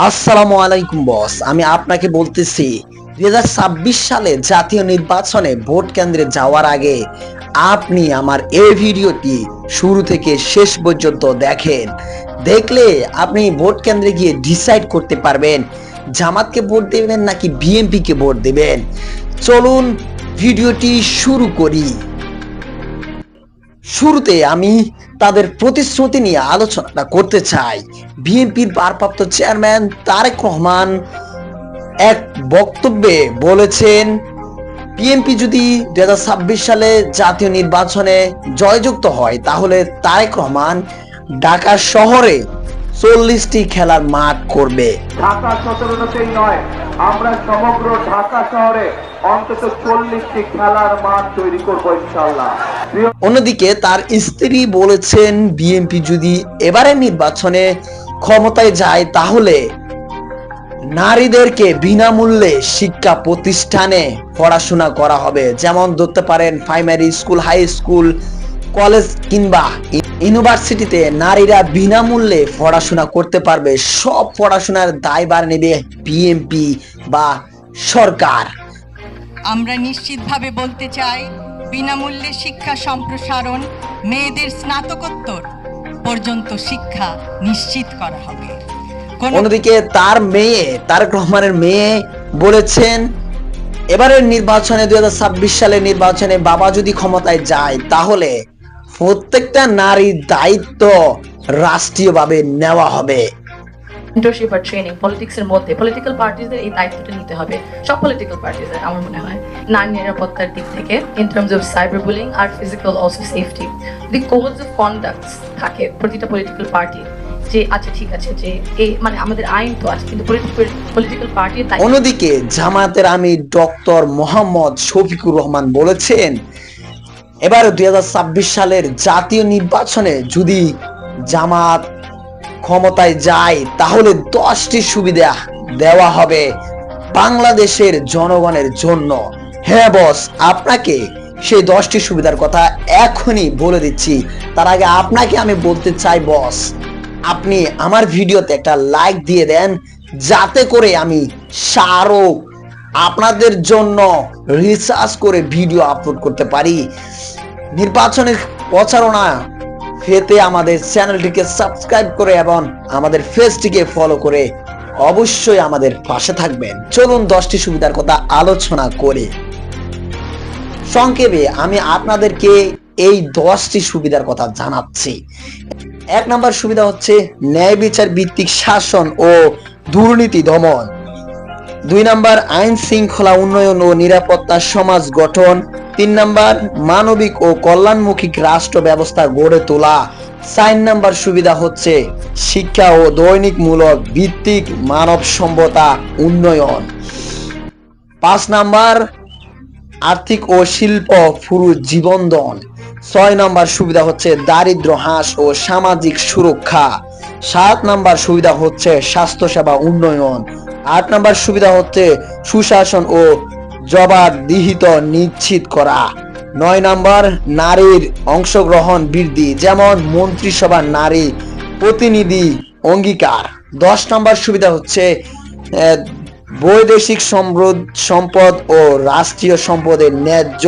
আসসালামু আলাইকুম বস, আমি আপনাকে বলতেছি 2026 সালে জাতীয় নির্বাচনে ভোট কেন্দ্রে যাওয়ার আগে আপনি আমার এই ভিডিওটি শুরু থেকে শেষ পর্যন্ত দেখেন। দেখলে আপনি ভোট কেন্দ্রে গিয়ে ডিসাইড করতে পারবেন জামাতকে ভোট দেবেন নাকি বিএনপি কে ভোট দেবেন। চলুন ভিডিওটি শুরু করি। শুরুতে আমি তাদের প্রতিশ্রুতি নিয়ে আলোচনাটা করতে চাই। বিএনপির ভারপ্রাপ্ত চেয়ারম্যান তারেক রহমান এক বক্তব্যে বলেছেন, বিএনপি যদি 2026 সালে জাতীয় নির্বাচনে জয়যুক্ত হয় তাহলে তারেক রহমান ঢাকা শহরে 40টি খেলার মাঠ করবে। ঢাকা 17টাতেই নয়, আমরা সমগ্র ঢাকা শহরে অন্তত 40টি খেলার মাঠ তৈরি করবো ইনশাআল্লাহ। অন্যদিকে তার স্ত্রী বলেছেন, বিএনপি যদি এবারে নির্বাচনে ক্ষমতায় যায় তাহলে নারীদেরকে বিনামূল্যে শিক্ষা প্রতিষ্ঠানে পড়াশোনা করা হবে। যেমন ধরতে পারেন primary school, high school, college কিংবা ইউনিভার্সিটিতে নারীরা বিনামূল্যে পড়াশোনা করতে পারবে। সব পড়াশোনার দায়ভার নেবে বিএনপি বা সরকার। আমরা নিশ্চিতভাবে বলতে চাই, বিনামূল্যে শিক্ষা সম্প্রসারণ, মেয়েদের স্নাতকোত্তর পর্যন্ত শিক্ষা নিশ্চিত করা হবে। অন্যদিকে তার মেয়ে তারেক রহমানের মেয়ে বলেছেন, এবারের নির্বাচনে 2026 সালের নির্বাচনে বাবা যদি ক্ষমতায় যায় তাহলে প্রত্যেকটা নারীর দায়িত্ব রাষ্ট্রীয়ভাবে নেওয়া হবে। মেন্টরশিপ আর ট্রেনিং পলিটিক্সের মধ্যে পলিটিক্যাল পার্টিদের এই দায়িত্বটা নিতে হবে, সব পলিটিক্যাল পার্টিদের। আমার মনে হয় নারী নিরাপত্তার দিক থেকে in terms of cyber bullying আর ফিজিক্যাল অলসো সেফটি, যদি কোডস অফ কন্ডাক্ট থাকে প্রতিটা পলিটিক্যাল পার্টি, যে আচ্ছা ঠিক আছে যে এই মানে আমাদের আইন তো আছে কিন্তু পলিটিক্যাল পার্টির। অন্যদিকে জামায়াতের আমির ডক্টর মোহাম্মদ শফিকুর রহমান বলেছেন, এবার 2026 সালের জাতীয় নির্বাচনে যদি জামাত ক্ষমতায় যায় তাহলে 10টি সুবিধা দেওয়া হবে বাংলাদেশের জনগণের জন্য। হ্যাঁ বস, আপনাকে সেই 10টি সুবিধার কথা এখনই বলে দিচ্ছি। তার আগে আপনাকে আমি বলতে চাই বস, আপনি আমার ভিডিওতে একটা লাইক দিয়ে দেন যাতে করে আমি আরো আপনাদের জন্য রিসার্চ করে ভিডিও আপলোড করতে পারি। নির্বাচনের প্রচারণা পেতে আমাদের চ্যানেলটিকে সাবস্ক্রাইব করে এবং আমাদের পেজটিকে ফলো করে অবশ্যই আমাদের পাশে থাকবেন। চলুন 10টি সুবিধার কথা আলোচনা করি। সংক্ষেপে আমি আপনাদেরকে এই 10টি সুবিধার কথা জানাচ্ছি। 1 নম্বর সুবিধা হচ্ছে ন্যায় বিচার ভিত্তিক শাসন ও দুর্নীতি দমন। 2 নম্বর আইন শৃঙ্খলা উন্নয়ন ও নিরাপত্তা সমাজ গঠন। 3 নম্বর মানবিক ও কল্যাণমুখী রাষ্ট্র ব্যবস্থা গড়ে তোলা। 4 নম্বর সুবিধা হচ্ছে শিক্ষা ও দৈনিকমূলক ভিত্তিক মানব সভ্যতা উন্নয়ন। 5 নম্বর আর্থিক ও শিল্প পুরো জীবনদান। 6 নম্বর সুবিধা হচ্ছে দারিদ্র হ্রাস ও সামাজিক সুরক্ষা। 7 নম্বর সুবিধা হচ্ছে স্বাস্থ্যসেবা উন্নয়ন। 8 নম্বর সুবিধা হচ্ছে সুশাসন ও জবাবদিহিতা নিশ্চিত করা। 9 নম্বর নারীর অংশগ্রহণ বৃদ্ধি, যেমন মন্ত্রিসভার নারী প্রতিনিধি অঙ্গীকার। 10 নম্বর সুবিধা হচ্ছে বৈদেশিক সম্পদ ও রাষ্ট্রীয় সম্পদের ন্যায্য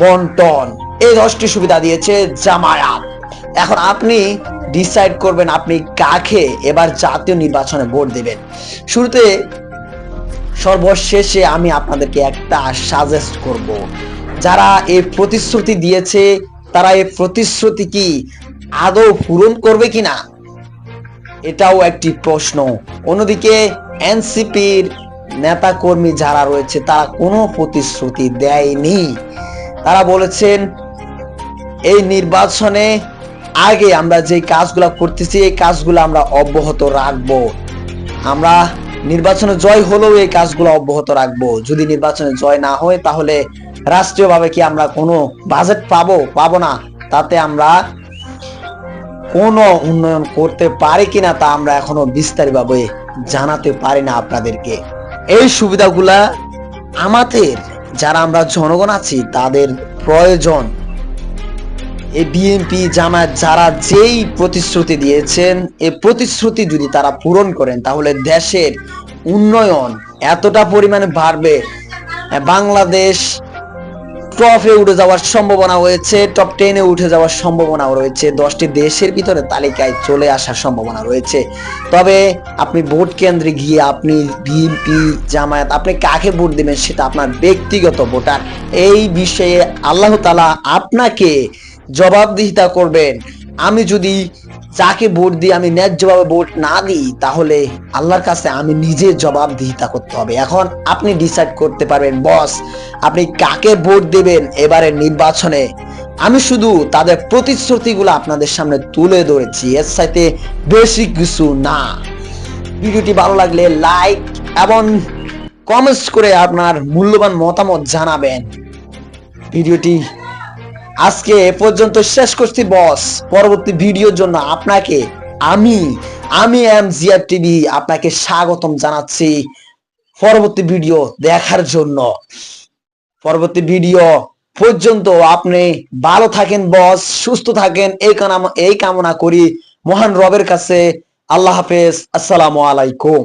বন্টন। এই 10টি সুবিধা দিয়েছে জামায়াত। এখন আপনি ডিসাইড করবেন আপনি কাকে এবার জাতীয় নির্বাচনে ভোট দেবেন। শুরুতে সর্বশেষে আমি আপনাদেরকে একটা সাজেস্ট করব, যারা এই প্রতিশ্রুতি দিয়েছে তারা এই প্রতিশ্রুতি কি আদৌ পূরণ করবে কিনা, এটাও একটি প্রশ্ন। অন্যদিকে এনসিপির নেতা কর্মী যারা রয়েছে তারা কোনো প্রতিশ্রুতি দেয়নি। তারা বলেছেন এই নির্বাচনে আগে আমরা যে কাজগুলো করতেছি এই কাজগুলো আমরা অব্যাহত রাখবো। আমরা নির্বাচনে জয় হলেও এই কাজগুলো অব্যাহত রাখবো। যদি নির্বাচনে জয় না হয় তাহলে রাষ্ট্রীয়ভাবে কি আমরা কোনো বাজেট পাবো না, তাতে আমরা কোনো উন্নয়ন করতে পারি কিনা তা আমরা এখনো বিস্তারিতভাবে জানাতে পারি না আপনাদেরকে। এই সুবিধাগুলা আমাদের যারা আমরা জনগণ আছি তাদের প্রয়োজন। এই বিএনপি জামায়াত যারা যেই প্রতিশ্রুতি দিয়েছেন, এই প্রতিশ্রুতি যদি তারা পূরণ করেন তাহলে দেশের উন্নয়ন এতটা পরিমাণে বাড়বে, বাংলাদেশ টপে উঠে যাওয়ার সম্ভাবনা রয়েছে, টপ 10-এ উঠে যাওয়ার সম্ভাবনা রয়েছে, 10টি দেশের ভিতরে তালিকায় চলে আসার সম্ভাবনা রয়েছে। তবে আপনি ভোট কেন্দ্রে গিয়ে আপনি বিএনপি জামায়াত আপনি কাকে ভোট দিবেন সেটা আপনার ব্যক্তিগত ভোটার। এই বিষয়ে আল্লাহ তাআলা আপনাকে জবাবদিহিতা করবেন। আমি যদি যাকে ভোট দিই আমি ন্যায্যভাবে ভোট না দিই তাহলে আল্লাহর কাছে আমি নিজে জবাবদিহিতা করতে হবে। এখন আপনি ডিসাইড করতে পারবেন বস আপনি কাকে ভোট দেবেন এবারের নির্বাচনে। আমি শুধু তাদের প্রতিশ্রুতিগুলো আপনাদের সামনে তুলে ধরেছি, এর সাথে বেশি কিছু না। ভিডিওটি ভালো লাগলে লাইক এবং কমেন্টস করে আপনার মূল্যবান মতামত জানাবেন। ভিডিওটি আজকে এ পর্যন্ত শেষ করছি বস। পরবর্তী ভিডিওর জন্য আপনাকে আমি এম জিয়ার টিভি আপনাকে স্বাগতম জানাচ্ছি পরবর্তী ভিডিও দেখার জন্য। পরবর্তী ভিডিও পর্যন্ত আপনি ভালো থাকেন বস, সুস্থ থাকেন এই কামনা করি মহান রবের কাছে। আল্লাহ হাফেজ, আসসালামু আলাইকুম।